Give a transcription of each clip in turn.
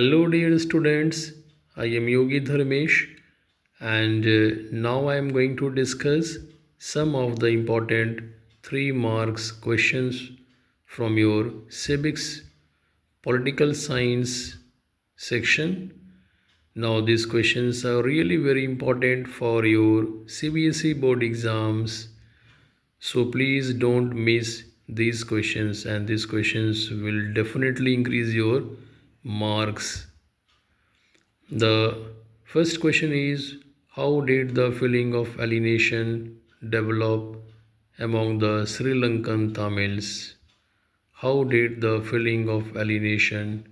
Hello dear students, I am Yogi Dharmesh and now I am going to discuss some of the important 3 marks questions from your Civics Political Science section. Now these questions are really very important for your cbse board exams, so please don't miss these questions, and these questions will definitely increase your marks. The first question is, how did the feeling of alienation develop among the Sri Lankan Tamils? How did the feeling of alienation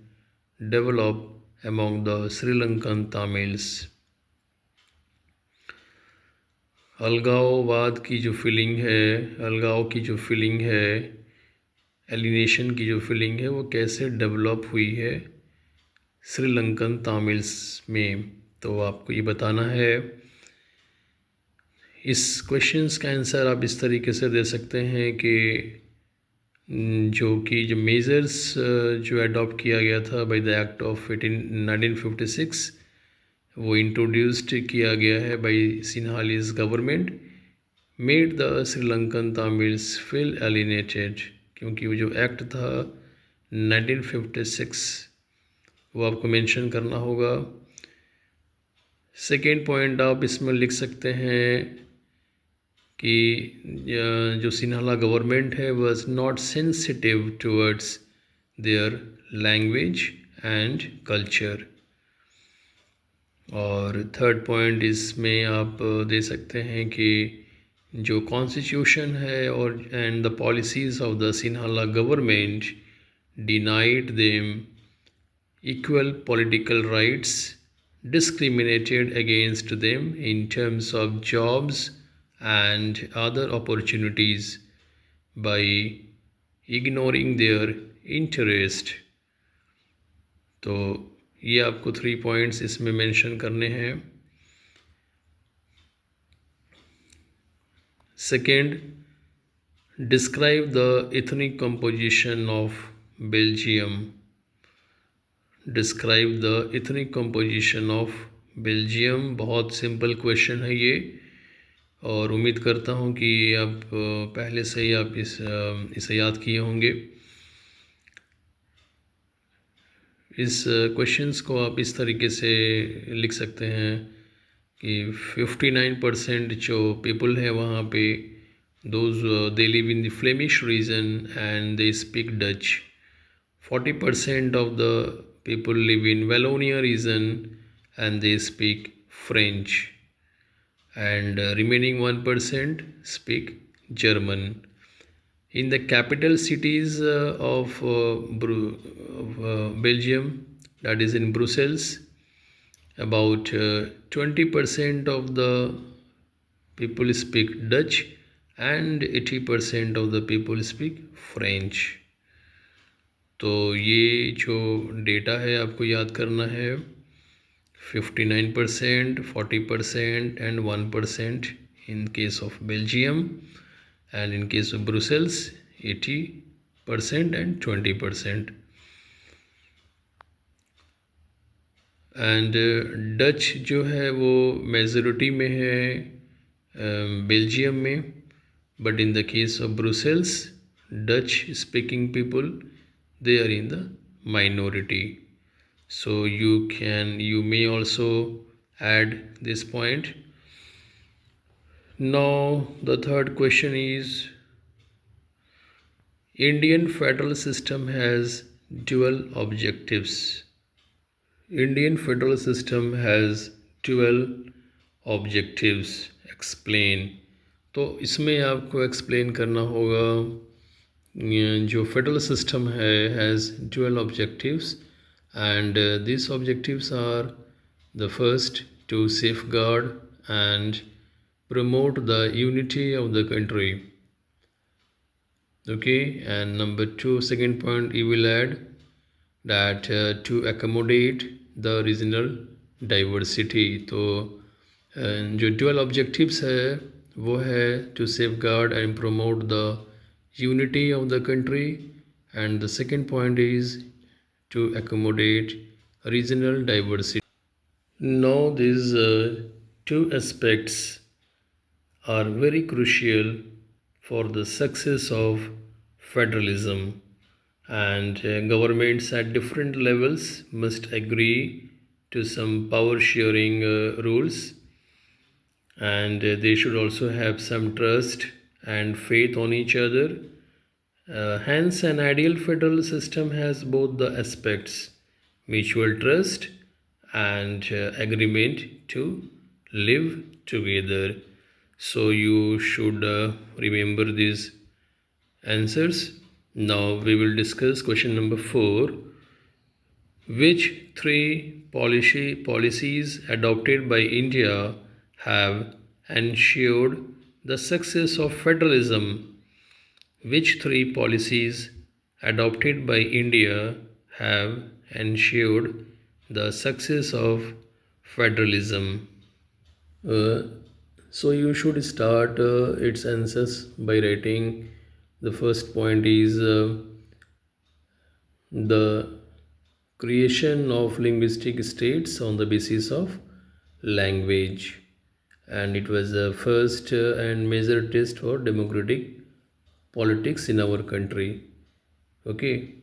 develop among the Sri Lankan Tamils? अलगाववाद की जो feeling है, अलगाव की जो feeling है, alienation की जो फीलिंग है, वो कैसे डेवलप हुई है श्रीलंकन तामिल्स में, तो आपको ये बताना है। इस क्वेश्चंस का आंसर आप इस तरीके से दे सकते हैं कि जो मेजर्स जो अडॉप्ट किया गया था बाय द एक्ट ऑफ 1956, वो इंट्रोड्यूस्ड किया गया है by Sinhalese government, made the Sri Lankan Tamils feel alienated, क्योंकि वो जो एक्ट था 1956 वो आपको मेंशन करना होगा। सेकेंड पॉइंट आप इसमें लिख सकते हैं कि जो सिन्हाला गवर्नमेंट है was not sensitive towards their language and culture. और थर्ड पॉइंट इसमें आप दे सकते हैं कि जो कॉन्स्टिट्यूशन है और and the policies of the Sinhala government denied them equal political rights, discriminated against them in terms of jobs and other opportunities by ignoring their interest। तो ये आपको 3 पॉइंट्स इसमें मेंशन करने हैं। Second, describe the ethnic composition of Belgium. Describe the ethnic composition of Belgium. बहुत simple question है ये, और उम्मीद करता हूँ कि आप पहले से ही आप इसे याद किए होंगे। इस क्वेश्चंस को आप इस तरीके से लिख सकते हैं कि 59% जो पीपल है वहाँ पे, those they live in the Flemish region and they speak Dutch. 40% of the people live in Wallonia region and they speak French, and remaining 1% speak German. In the capital cities of Belgium, that is in Brussels, about 20% of the people speak Dutch and 80% of the people speak French। तो ये जो data है आपको याद करना है, 59%, 40% and 1% in case of Belgium, and in case of Brussels 80% and 20%। And Dutch जो है वो मेजॉरिटी में है बेल्जियम में, but in the case of Brussels Dutch speaking people, they are in the minority. So you may also add this point. Now the third question is, Indian federal system has dual objectives. Indian federal system has dual objectives. Explain। तो इसमें आपको explain करना होगा। जो federal system है has dual objectives, and this objectives are the first, to safeguard and promote the unity of the country, okay, and number 2, second point you will add that to accommodate the regional diversity। तो जो dual objectives है वो है to safeguard and promote the unity of the country, and the second point is to accommodate regional diversity. Now, these two aspects are very crucial for the success of federalism, and governments at different levels must agree to some power sharing rules, and they should also have some trust and faith on each other. Hence, an ideal federal system has both the aspects mutual trust and agreement to live together. So, you should remember these answers. Now, we will discuss question number 4. Which three policies adopted by India have ensured the success of federalism? Which three policies adopted by India have ensured the success of federalism? Uh, so you should start its answers by writing. The first point is the creation of linguistic states on the basis of language, and it was the first and major test for democratic politics in our country. Okay.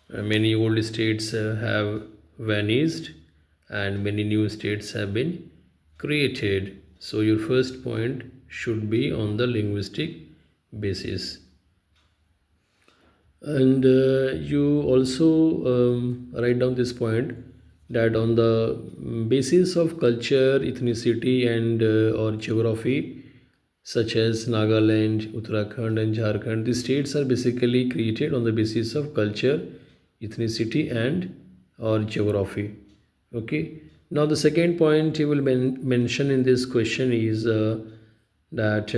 Many old states have vanished and many new states have been created. So, your first point should be on the linguistic basis. And you also write down this point that on the basis of culture, ethnicity, and or geography, such as Nagaland, Uttarakhand, and Jharkhand, the states are basically created on the basis of culture, ethnicity, and or geography. Okay. Now, the second point you will mention in this question is that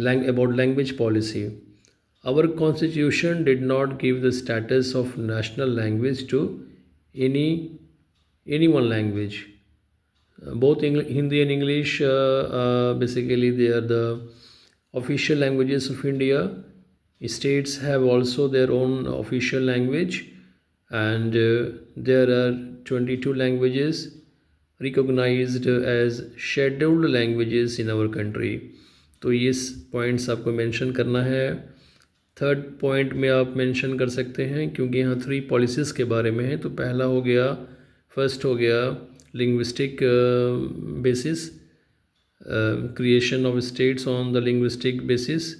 about language policy. Our constitution did not give the status of national language to any one language. Both Hindi and English, basically, they are the official languages of India. States have also their own official language, and there are 22 languages recognized as scheduled languages in our country. तो ये points आपको mention करना है. Third point में आप mention कर सकते हैं क्योंकि यहाँ 3 पॉलिसीज़ के बारे में है. तो पहला हो गया, फर्स्ट हो गया linguistic basis, creation of states on the linguistic basis,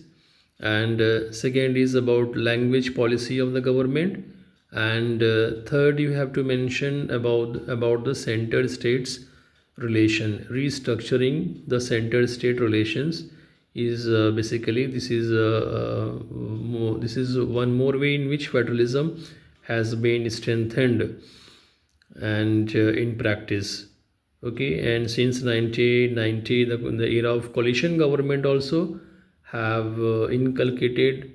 and second is about language policy of the government, and third you have to mention about the center states relation. Restructuring the center state relations is basically this is one more way in which federalism has been strengthened and in practice. Okay. And since 1990, the era of coalition government also have inculcated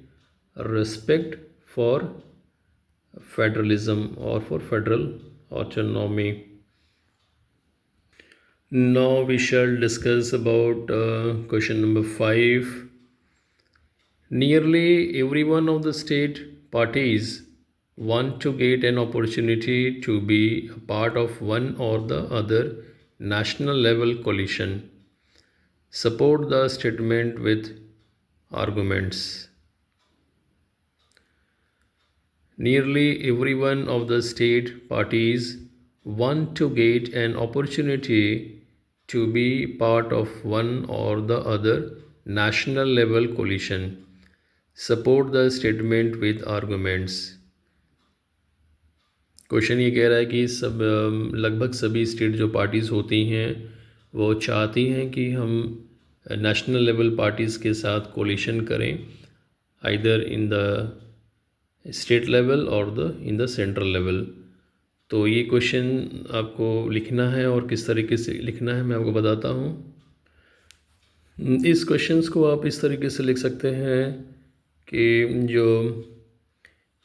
respect for federalism or for federal autonomy. Now we shall discuss about question number 5. Nearly every one of the state parties want to get an opportunity to be a part of one or the other national level coalition. Support the statement with arguments. Nearly every one of the state parties want to get an opportunity to be part of one or the other national level coalition. Support the statement with arguments. Question ये कह रहा है कि लगभग सभी state जो parties होती हैं वो चाहती हैं कि हम नेशनल लेवल पार्टीज़ के साथ कोलिशन करें, either in the state level और इन द सेंट्रल लेवल. तो ये क्वेश्चन आपको लिखना है और किस तरीके से लिखना है मैं आपको बताता हूँ. इस क्वेश्चंस को आप इस तरीके से लिख सकते हैं कि जो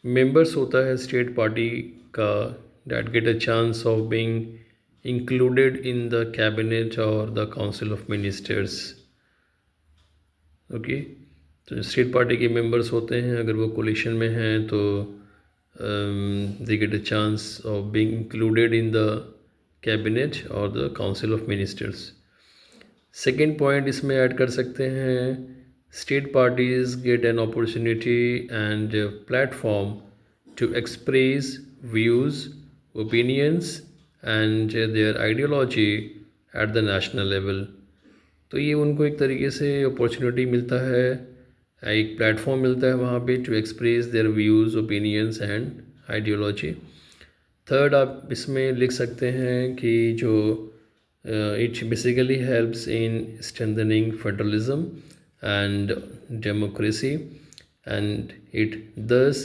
मेंबर्स होता है स्टेट पार्टी का, that get a chance of being included in the cabinet or the council of ministers. Okay. तो स्टेट पार्टी के मेंबर्स होते हैं, अगर वो कोलिशन में हैं तो they get a chance of being included in the cabinet or the council of ministers. Second point इसमें ऐड कर सकते हैं, state parties get an opportunity and platform to express views, opinions and their ideology at the national level. तो ये उनको एक तरीके से अपॉर्चुनिटी मिलता है, एक प्लेटफॉर्म मिलता है वहाँ पे to express their views, opinions and ideology. Third आप इसमें लिख सकते हैं कि जो it basically helps in strengthening federalism and democracy, and it thus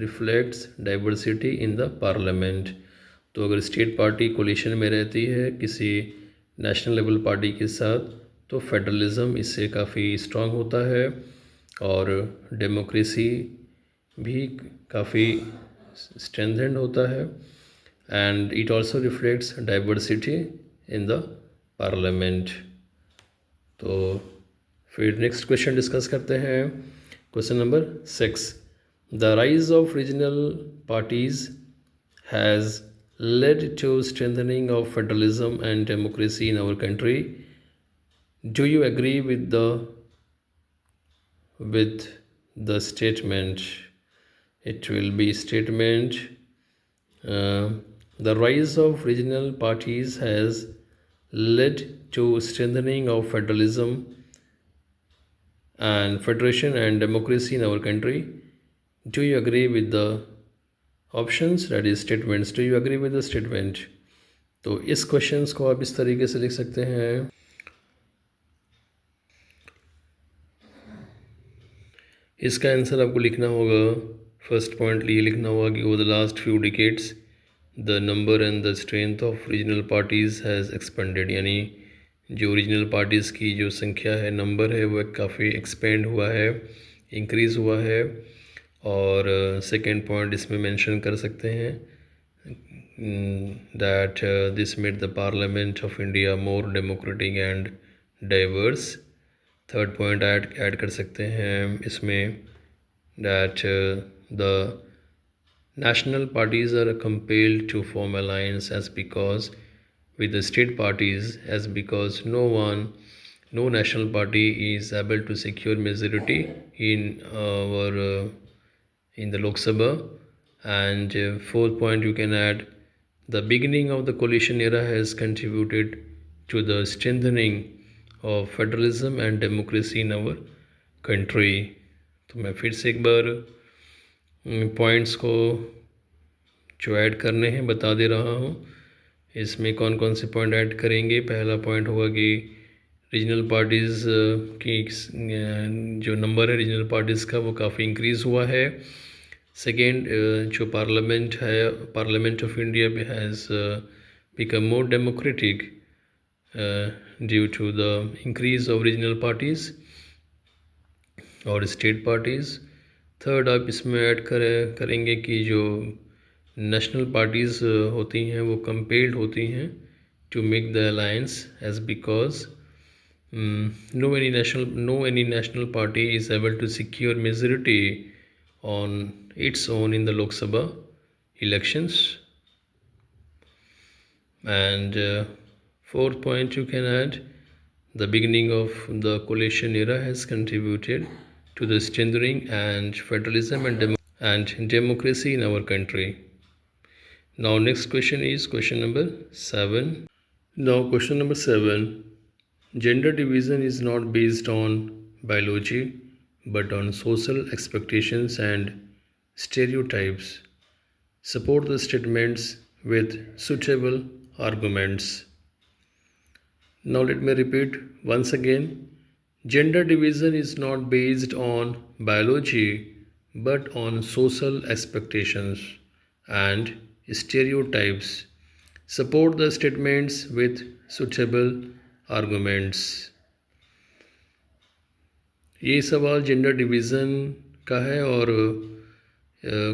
reflects diversity in the parliament। तो अगर स्टेट पार्टी कोलिशन में रहती है किसी नेशनल लेवल पार्टी के साथ तो फेडरलिज़म इससे काफ़ी स्ट्रांग होता है और डेमोक्रेसी भी काफ़ी स्ट्रेंथेंड होता है, and it also reflects diversity in the parliament. तो फिर नेक्स्ट क्वेश्चन डिस्कस करते हैं, question number 6। The rise of regional parties has led to strengthening of federalism and democracy in our country. Do you agree with the statement? It will be statement, the rise of regional parties has led to strengthening of federalism and federation and democracy in our country. Do you agree with the options, that is statements? Do you agree with the statement? तो इस questions को आप इस तरीके से लिख सकते हैं, इसका आंसर आपको लिखना होगा, फर्स्ट पॉइंट ये लिखना होगा कि over the last few decades the number and the strength of regional parties has expanded, यानी जो रीजनल पार्टीज़ की जो संख्या है, नंबर है, वह काफ़ी एक्सपेंड हुआ है, इंक्रीज़ हुआ है। और सेकेंड पॉइंट इसमें मेंशन कर सकते हैं that this made the parliament of India more democratic and diverse. Third point add कर सकते हैं इसमें that the national parties are compelled to form alliance as because with the state parties as because no national party is able to secure majority in our in the Lok Sabha। And fourth point you can add, the beginning of the coalition era has contributed to the strengthening of federalism and democracy in our country। तो मैं फिर से एक बार points को जो add करने हैं बता दे रहा हूँ। इसमें कौन कौन से पॉइंट ऐड करेंगे। पहला पॉइंट होगा कि रीजनल पार्टीज़ की जो नंबर है रीजनल पार्टीज़ का वो काफ़ी इंक्रीज़ हुआ है। सेकेंड, जो पार्लियामेंट है, parliament of India has become more democratic due to the increase of regional parties और स्टेट पार्टीज़। थर्ड आप इसमें ऐड करेंगे कि जो नेशनल पार्टीज़ होती हैं वो कंपेल्ड होती हैं to make the alliance as because no any national party is able to secure majority on its own in the Lok Sabha elections. And fourth point you can add, the beginning of the coalition era has contributed to the strengthening and federalism and democracy in our country. Now next question is question number 7. Now question number 7, gender division is not based on biology but on social expectations and stereotypes. Support the statements with suitable arguments. Now let me repeat once again. Gender division is not based on biology but on social expectations and stereotypes. Support the statements with suitable arguments. ये सवाल gender division का है और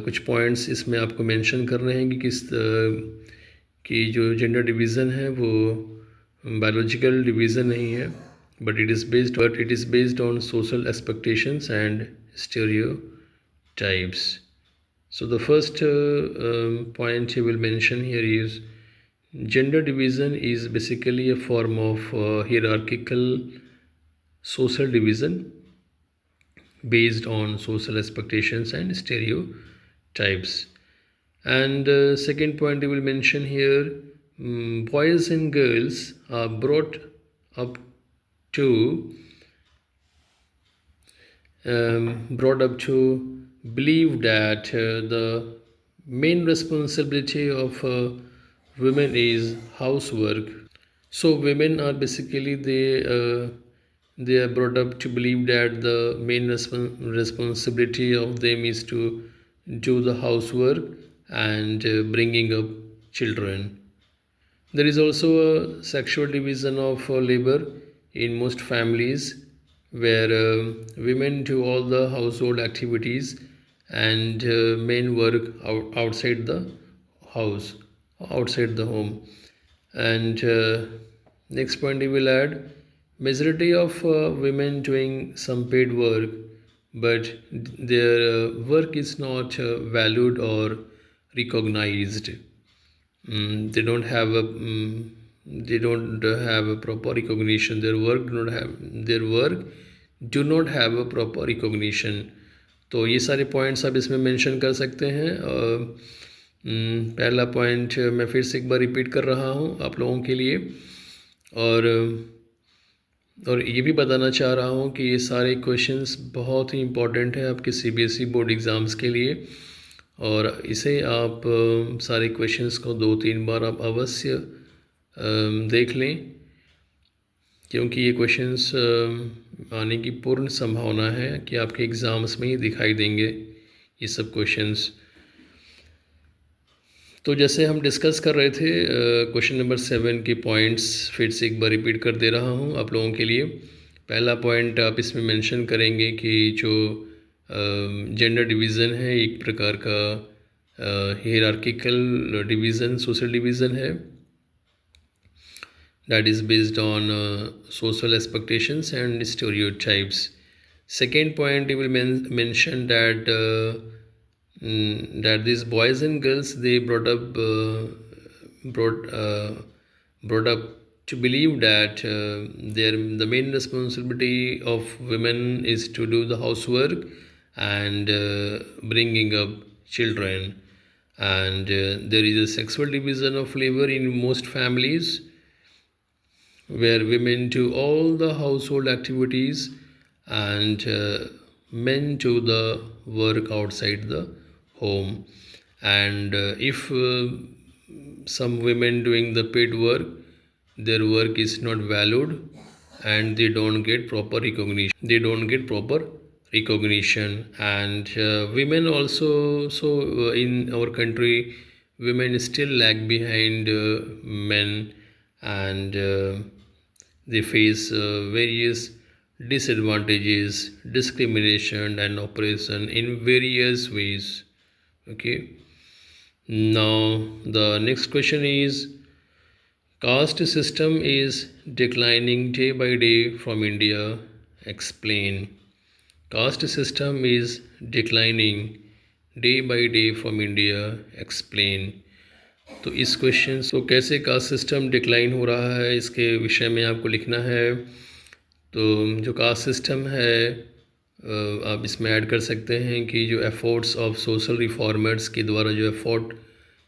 कुछ points इसमें आपको mention करने हैं कि कि जो जेंडर डिवीज़न है वो बायोलॉजिकल डिवीज़न नहीं है, but it is based on social expectations and stereotypes. So the first point he will mention here is gender division is basically a form of hierarchical social division based on social expectations and stereotypes. And second point he will mention here, boys and girls are up to brought up to believe that the main responsibility of women is housework. So women are basically they are brought up to believe that the main responsibility of them is to do the housework and bringing up children. There is also a sexual division of labor in most families where women do all the household activities and men work outside the house, outside the home. And next point we will add, majority of women doing some paid work, but their work is not valued or recognized. They don't have a proper recognition. Their work do not have a proper recognition. तो ये सारे points आप इसमें mention कर सकते हैं। पहला point मैं फिर से एक बार रिपीट कर रहा हूँ आप लोगों के लिए, और ये भी बताना चाह रहा हूँ कि ये सारे क्वेश्चंस बहुत ही इम्पोर्टेंट है आपके सीबीएसई बोर्ड एग्ज़ाम्स के लिए, और इसे आप सारे क्वेश्चंस को 2-3 बार आप अवश्य देख लें, क्योंकि ये क्वेश्चंस आने की पूर्ण संभावना है कि आपके एग्ज़ाम्स में ही दिखाई देंगे ये सब क्वेश्चंस। तो जैसे हम डिस्कस कर रहे थे क्वेश्चन नंबर 7 के पॉइंट्स फिर से एक बार रिपीट कर दे रहा हूँ आप लोगों के लिए। पहला पॉइंट आप इसमें मेंशन करेंगे कि जो जेंडर डिवीज़न है एक प्रकार का हियरार्किकल डिवीज़न, सोशल डिवीज़न है, that is based on social expectations and stereotypes. Second point, he will mention that that these boys and girls they brought up to believe that the main responsibility of women is to do the housework and bringing up children, and there is a sexual division of labor in most families where women do all the household activities and men do the work outside the home. And if some women doing the paid work, their work is not valued and they don't get proper recognition. And women also, in our country women still lag behind men, and they face various disadvantages, discrimination and oppression in various ways. Okay, now the next question is, caste system is declining day by day from India. Explain. Caste system is declining day by day from India. Explain. तो इस question को कैसे caste system decline हो रहा है इसके विषय में आपको लिखना है। तो जो कास्ट सिस्टम है आप इसमें ऐड कर सकते हैं कि जो एफर्ट्स ऑफ सोशल रिफॉर्मर्स के द्वारा जो एफर्ट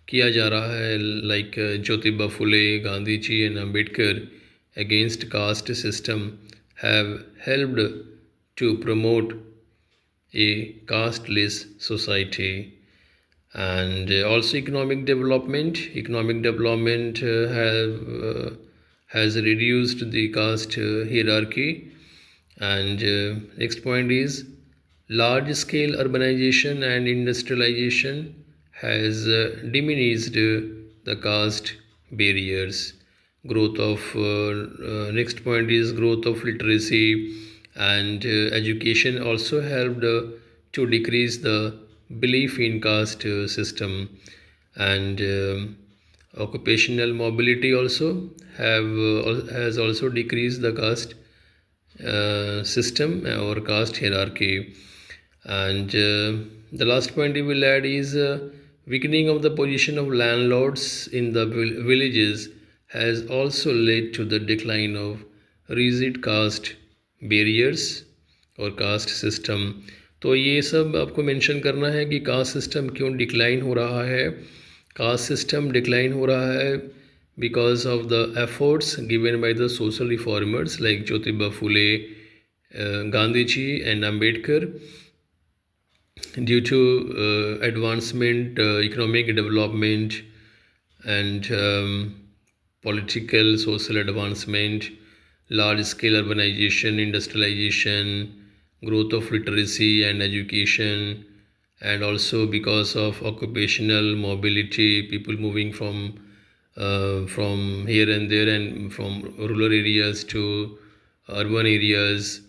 किया जा रहा है, like Jyotiba Phule, Gandhi ji and Ambedkar against caste system have helped to promote a casteless society. And also economic development has reduced the caste hierarchy. And next point is, large scale urbanization and industrialization has diminished the caste barriers. Next point is growth of literacy and education also helped to decrease the belief in caste system. And occupational mobility also has also decreased the caste system or caste hierarchy. And The last point we will add is weakening of the position of landlords in the villages has also led to the decline of rigid caste barriers और caste system. तो ये सब आपको mention करना है कि caste system क्यों decline हो रहा है. कास्ट सिस्टम डिक्लाइन हो रहा है because of the efforts given by the social reformers like Jyotiba Phule, Gandhi ji and Ambedkar. Due to advancement, economic development, and political, social advancement, large-scale urbanization, industrialization, growth of literacy and education, and also because of occupational mobility, people moving from here and there and from rural areas to urban areas,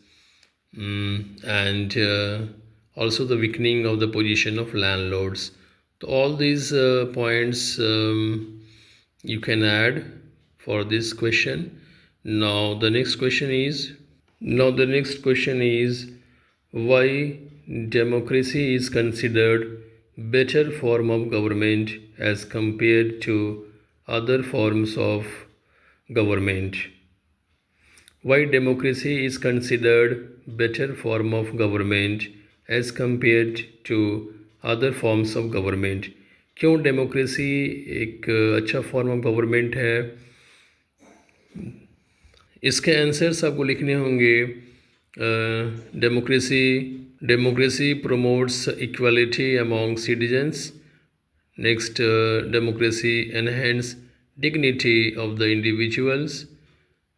and also the weakening of the position of landlords. So all these points you can add for this question. Now the next question is why democracy is considered better form of government as compared to other forms of government. Why democracy is considered better form of government as compared to other forms of government. क्यों democracy एक अच्छा form of government है. इसके answers आपको लिखने होंगे. Democracy promotes equality among citizens. Next, democracy enhance dignity of the individuals.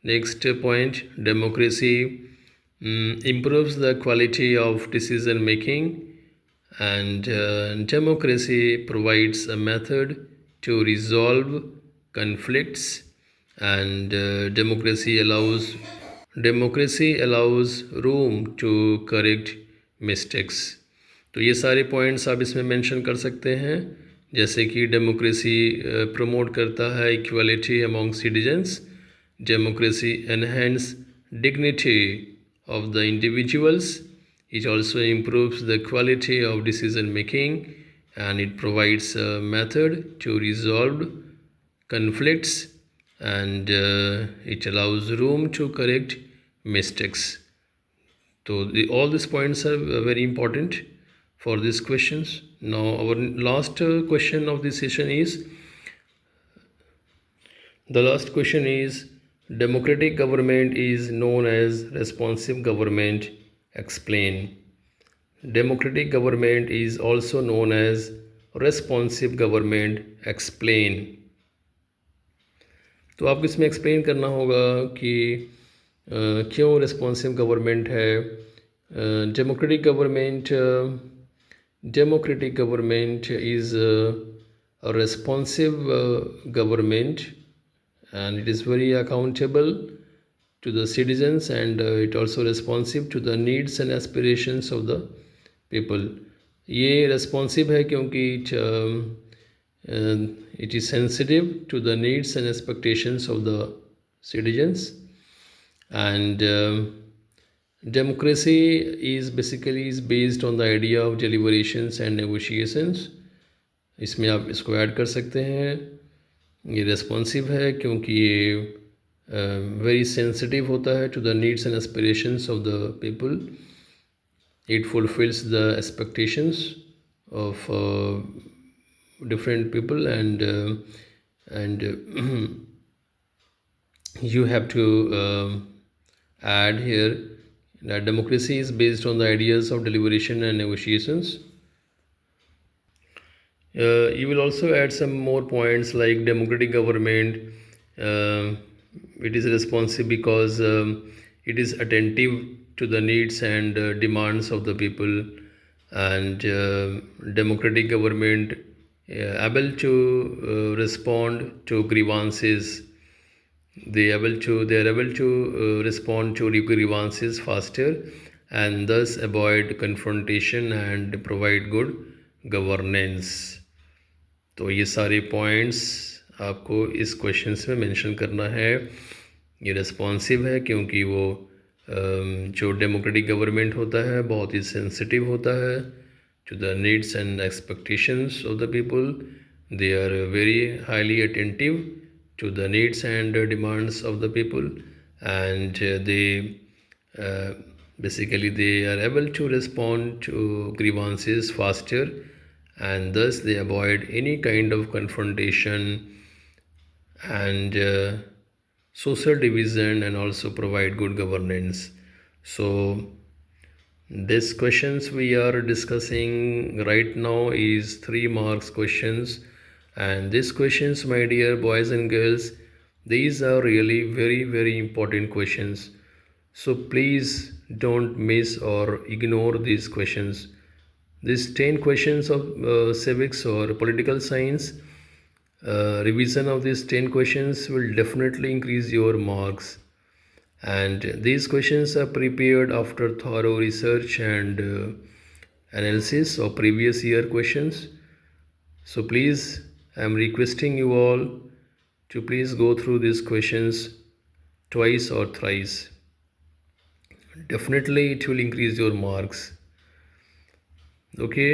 Next point, democracy improves the quality of decision making, and democracy provides a method to resolve conflicts, and democracy allows room to correct mistakes. तो ये सारे points आप इसमें mention कर सकते हैं, जैसे कि डेमोक्रेसी प्रमोट करता है equality among citizens. Democracy enhances dignity of the individuals. It also improves the quality of decision making, and it provides a method to resolve conflicts, and it allows room to correct mistakes. So all these points are very important for these questions. Now our last question of this session is democratic government is known as responsive government. Explain. Democratic government is also known as responsive government. Explain. तो आपको इसमें explain करना होगा कि क्यों responsive government है. Democratic government is a responsive government, and it is very accountable to the citizens, and it also responsive to the needs and aspirations of the people. ये responsive है क्योंकि it is sensitive to the needs and expectations of the citizens, and democracy is based on the idea of deliberations and negotiations. इसमें आप इसको add कर सकते हैं. ये रेस्पॉन्सिव है क्योंकि ये वेरी सेंसिटिव होता है to the needs and aspirations of the people. It fulfils the expectations of different people, and you have to add here that democracy is based on the ideas of deliberation and negotiations. You will also add some more points like democratic government. It is responsive because it is attentive to the needs and demands of the people, and democratic government able to respond to grievances. They are able to respond to grievances faster, and thus avoid confrontation and provide good governance. तो ये सारे points आपको इस questions में mention करना है. ये responsive है क्योंकि वो जो डेमोक्रेटिक गवर्नमेंट होता है बहुत ही सेंसिटिव होता है to the needs and expectations of the people. They are very highly attentive to the needs and demands of the people, and they uh, basically they are able to respond to grievances faster, and thus they avoid any kind of confrontation and social division, and also provide good governance. So these questions we are discussing right now is 3 marks questions, and these questions, my dear boys and girls, these are really very important questions. So please don't miss or ignore these questions. These 10 questions of civics or political science, revision of these 10 questions will definitely increase your marks. And these questions are prepared after thorough research and analysis of previous year questions. So please, I am requesting you all to please go through these questions twice or thrice. Definitely it will increase your marks. Okay.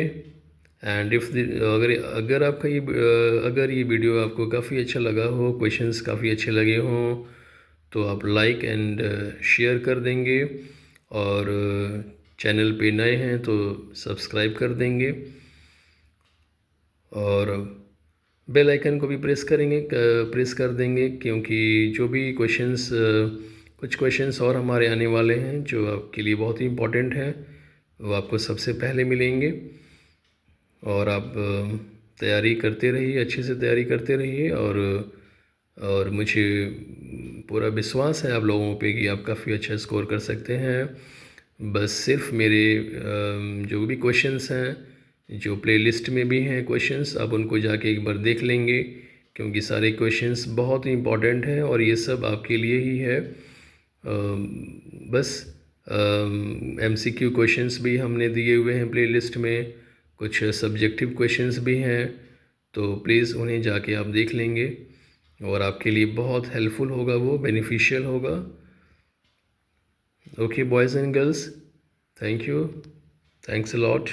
And if अगर अगर आपका ये अगर ये video आपको काफ़ी अच्छा लगा हो, क्वेश्चंस काफ़ी अच्छे लगे हों, तो आप लाइक एंड शेयर कर देंगे, और चैनल पे नए हैं तो सब्सक्राइब कर देंगे, और बेल आइकन को भी प्रेस कर देंगे, क्योंकि जो भी क्वेश्चंस कुछ क्वेश्चंस और हमारे आने वाले हैं जो आपके लिए बहुत ही इम्पोर्टेंट हैं, वो आपको सबसे पहले मिलेंगे। और आप तैयारी करते रहिए, अच्छे से तैयारी करते रहिए, और मुझे पूरा विश्वास है आप लोगों पे कि आप काफ़ी अच्छा स्कोर कर सकते हैं। बस सिर्फ मेरे जो भी क्वेश्चंस हैं, जो प्लेलिस्ट में भी हैं क्वेश्चंस, आप उनको जाके एक बार देख लेंगे, क्योंकि सारे क्वेश्चंस बहुत ही इम्पॉर्टेंट हैं और ये सब आपके लिए ही है। बस MCQ क्वेश्चंस भी हमने दिए हुए हैं प्लेलिस्ट में, कुछ सब्जेक्टिव क्वेश्चंस भी हैं, तो प्लीज़ उन्हें जाके आप देख लेंगे और आपके लिए बहुत हेल्पफुल होगा, वो बेनिफिशियल होगा। Okay boys and girls, thank you, thanks a lot.